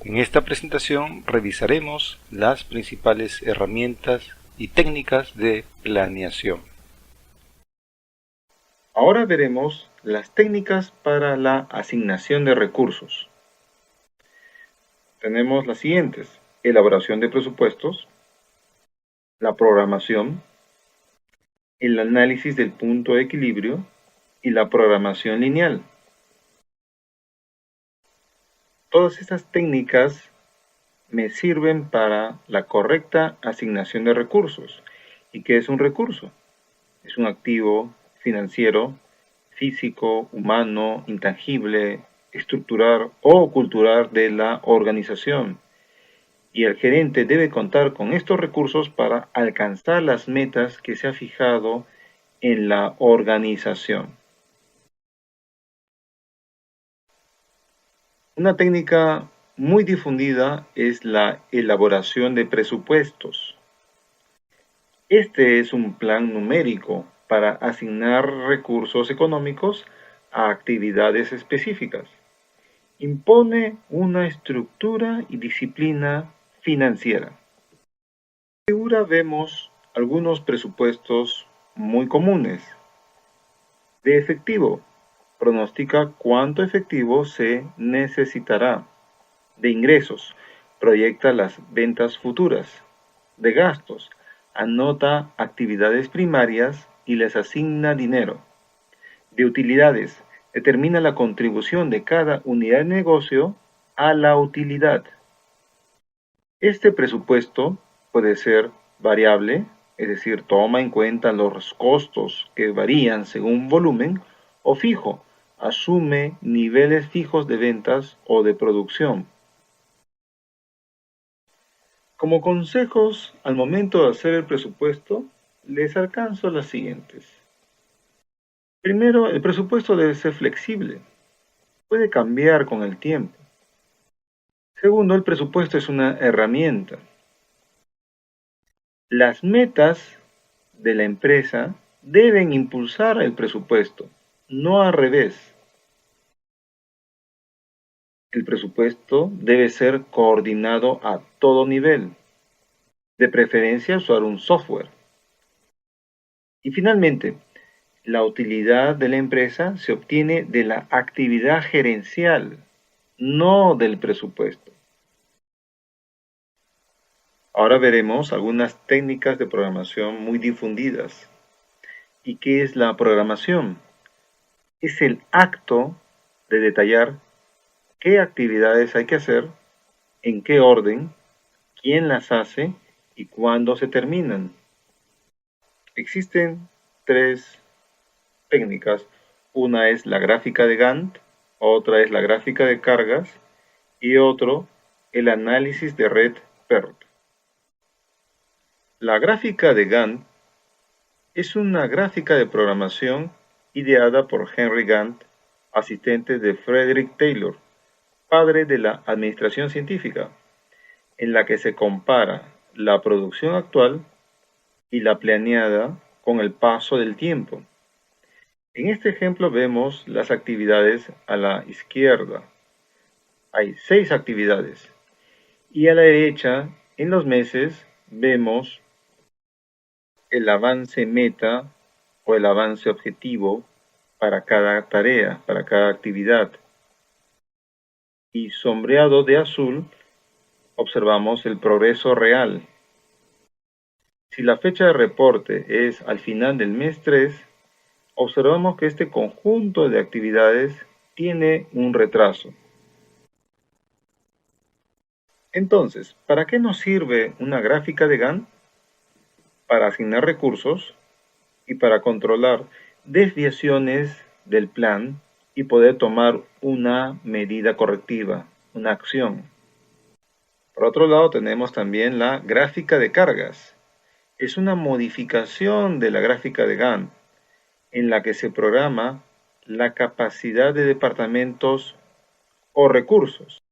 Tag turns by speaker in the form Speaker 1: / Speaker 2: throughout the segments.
Speaker 1: En esta presentación revisaremos las principales herramientas y técnicas de planeación. Ahora veremos las técnicas para la asignación de recursos. Tenemos las siguientes: elaboración de presupuestos, la programación, el análisis del punto de equilibrio y la programación lineal. Todas estas técnicas me sirven para la correcta asignación de recursos. ¿Y qué es un recurso? Es un activo financiero, físico, humano, intangible, estructural o cultural de la organización. Y el gerente debe contar con estos recursos para alcanzar las metas que se ha fijado en la organización. Una técnica muy difundida es la elaboración de presupuestos. Este es un plan numérico para asignar recursos económicos a actividades específicas. Impone una estructura y disciplina financiera. En la figura vemos algunos presupuestos muy comunes. De efectivo, pronostica cuánto efectivo se necesitará. De ingresos, proyecta las ventas futuras. De gastos, anota actividades primarias y les asigna dinero. De utilidades, determina la contribución de cada unidad de negocio a la utilidad. Este presupuesto puede ser variable, es decir, toma en cuenta los costos que varían según volumen, o fijo, asume niveles fijos de ventas o de producción. Como consejos al momento de hacer el presupuesto, les alcanzo las siguientes. Primero, el presupuesto debe ser flexible. Puede cambiar con el tiempo. Segundo, el presupuesto es una herramienta. Las metas de la empresa deben impulsar el presupuesto, no al revés. El presupuesto debe ser coordinado a todo nivel, de preferencia usar un software. Y finalmente, la utilidad de la empresa se obtiene de la actividad gerencial, no del presupuesto. Ahora veremos algunas técnicas de programación muy difundidas. ¿Y qué es la programación? Es el acto de detallar qué actividades hay que hacer, en qué orden, quién las hace y cuándo se terminan. Existen tres técnicas. Una es la gráfica de Gantt, otra es la gráfica de cargas y otro el análisis de red PERT. La gráfica de Gantt es una gráfica de programación ideada por Henry Gantt, asistente de Frederick Taylor, padre de la administración científica, en la que se compara la producción actual y la planeada con el paso del tiempo. En este ejemplo vemos las actividades a la izquierda. Hay 6 actividades. Y a la derecha, en los meses, vemos el avance meta o el avance objetivo para cada tarea, para cada actividad. Y sombreado de azul, observamos el progreso real. Si la fecha de reporte es al final del mes 3, observamos que este conjunto de actividades tiene un retraso. Entonces, ¿para qué nos sirve una gráfica de Gantt? Para asignar recursos y para controlar desviaciones del plan y poder tomar una medida correctiva, una acción. Por otro lado, tenemos también la gráfica de cargas. Es una modificación de la gráfica de Gantt, en la que se programa la capacidad de departamentos o recursos.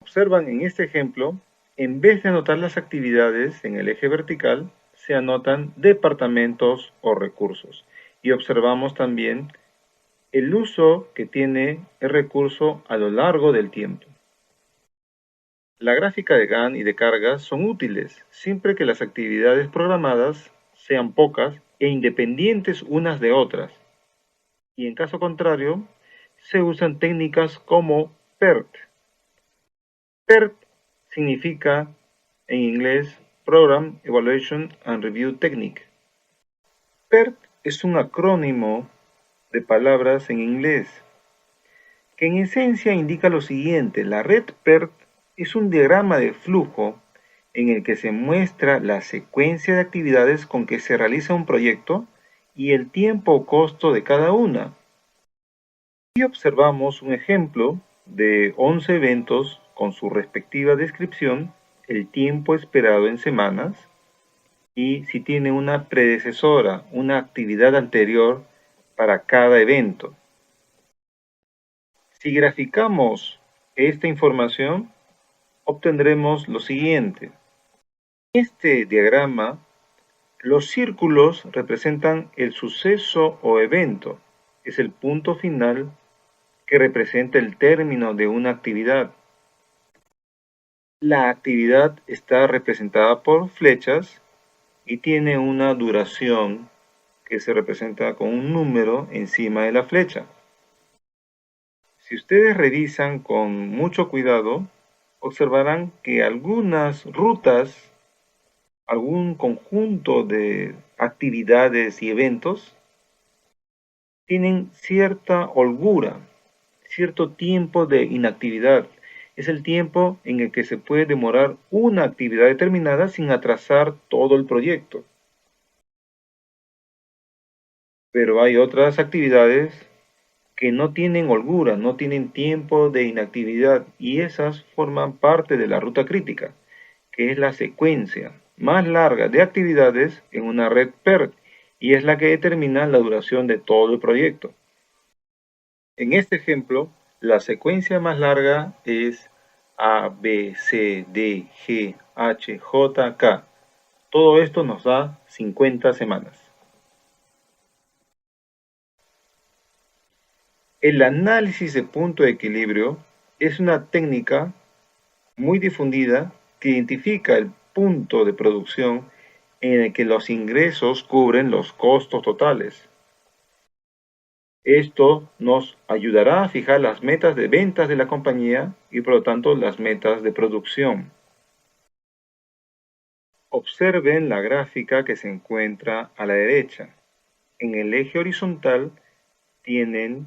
Speaker 1: Observan en este ejemplo, en vez de anotar las actividades en el eje vertical, se anotan departamentos o recursos. Y observamos también el uso que tiene el recurso a lo largo del tiempo. La gráfica de Gantt y de cargas son útiles siempre que las actividades programadas sean pocas e independientes unas de otras. Y en caso contrario, se usan técnicas como PERT. PERT significa en inglés Program Evaluation and Review Technique. PERT es un acrónimo de palabras en inglés que en esencia indica lo siguiente: la red PERT es un diagrama de flujo en el que se muestra la secuencia de actividades con que se realiza un proyecto y el tiempo o costo de cada una. Aquí observamos un ejemplo de 11 eventos con su respectiva descripción, el tiempo esperado en semanas y si tiene una predecesora, una actividad anterior para cada evento. Si graficamos esta información, obtendremos lo siguiente. En este diagrama, los círculos representan el suceso o evento. Es el punto final que representa el término de una actividad. La actividad está representada por flechas y tiene una duración que se representa con un número encima de la flecha. Si ustedes revisan con mucho cuidado, observarán que algunas rutas, algún conjunto de actividades y eventos, tienen cierta holgura, cierto tiempo de inactividad. Es el tiempo en el que se puede demorar una actividad determinada sin atrasar todo el proyecto. Pero hay otras actividades que no tienen holgura, no tienen tiempo de inactividad y esas forman parte de la ruta crítica, que es la secuencia más larga de actividades en una red PERT y es la que determina la duración de todo el proyecto. En este ejemplo, la secuencia más larga es A, B, C, D, G, H, J, K. Todo esto nos da 50 semanas. El análisis de punto de equilibrio es una técnica muy difundida que identifica el punto de producción en el que los ingresos cubren los costos totales. Esto nos ayudará a fijar las metas de ventas de la compañía y por lo tanto las metas de producción. Observen la gráfica que se encuentra a la derecha. En el eje horizontal tienen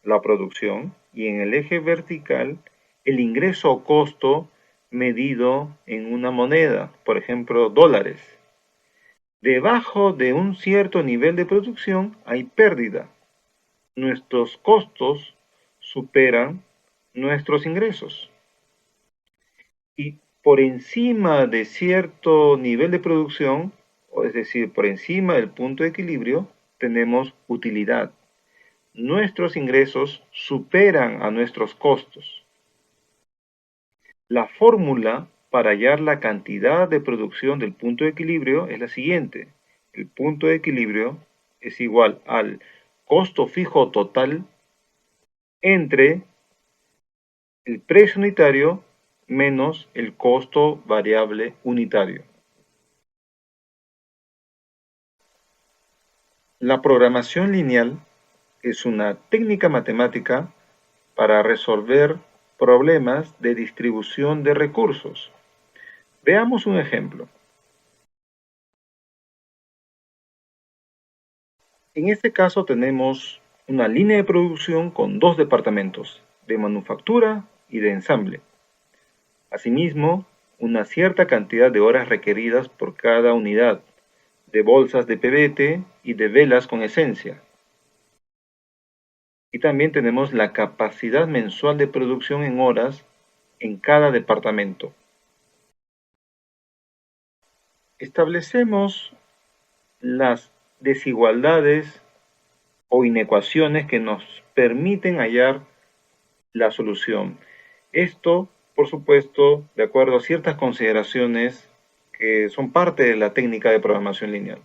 Speaker 1: la producción y en el eje vertical el ingreso o costo medido en una moneda, por ejemplo, dólares. Debajo de un cierto nivel de producción hay pérdida. Nuestros costos superan nuestros ingresos. Y por encima de cierto nivel de producción, o es decir, por encima del punto de equilibrio, tenemos utilidad. Nuestros ingresos superan a nuestros costos. La fórmula para hallar la cantidad de producción del punto de equilibrio es la siguiente. El punto de equilibrio es igual al costo fijo total entre el precio unitario menos el costo variable unitario. La programación lineal es una técnica matemática para resolver problemas de distribución de recursos. Veamos un ejemplo. En este caso tenemos una línea de producción con dos departamentos, de manufactura y de ensamble. Asimismo, una cierta cantidad de horas requeridas por cada unidad, de bolsas de PVT y de velas con esencia. Y también tenemos la capacidad mensual de producción en horas en cada departamento. Establecemos las desigualdades o inecuaciones que nos permiten hallar la solución. Esto, por supuesto, de acuerdo a ciertas consideraciones que son parte de la técnica de programación lineal.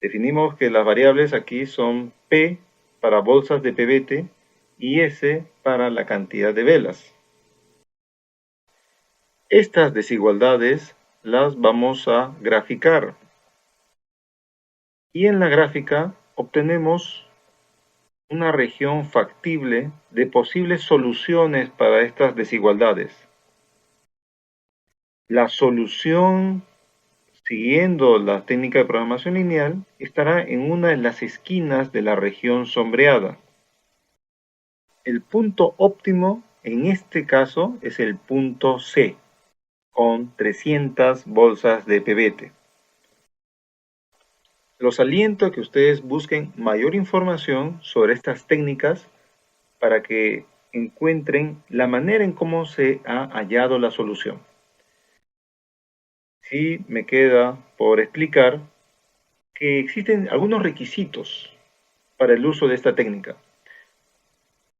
Speaker 1: Definimos que las variables aquí son P para bolsas de PVT y S para la cantidad de velas. Estas desigualdades las vamos a graficar. Y en la gráfica obtenemos una región factible de posibles soluciones para estas desigualdades. La solución, siguiendo la técnica de programación lineal, estará en una de las esquinas de la región sombreada. El punto óptimo en este caso es el punto C, con 300 bolsas de pebete. Los aliento a que ustedes busquen mayor información sobre estas técnicas para que encuentren la manera en cómo se ha hallado la solución. Sí me queda por explicar que existen algunos requisitos para el uso de esta técnica.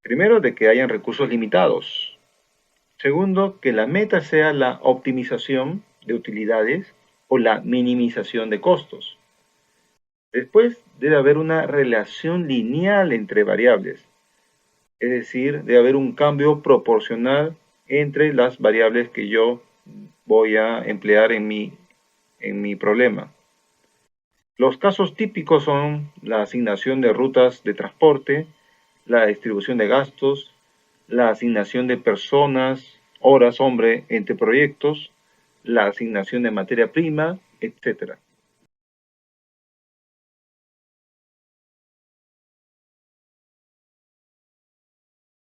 Speaker 1: Primero, de que hayan recursos limitados. Segundo, que la meta sea la optimización de utilidades o la minimización de costos. Después, debe haber una relación lineal entre variables. Es decir, debe haber un cambio proporcional entre las variables que yo voy a emplear en mi problema. Los casos típicos son la asignación de rutas de transporte, la distribución de gastos, la asignación de personas, horas hombre entre proyectos, la asignación de materia prima, etc.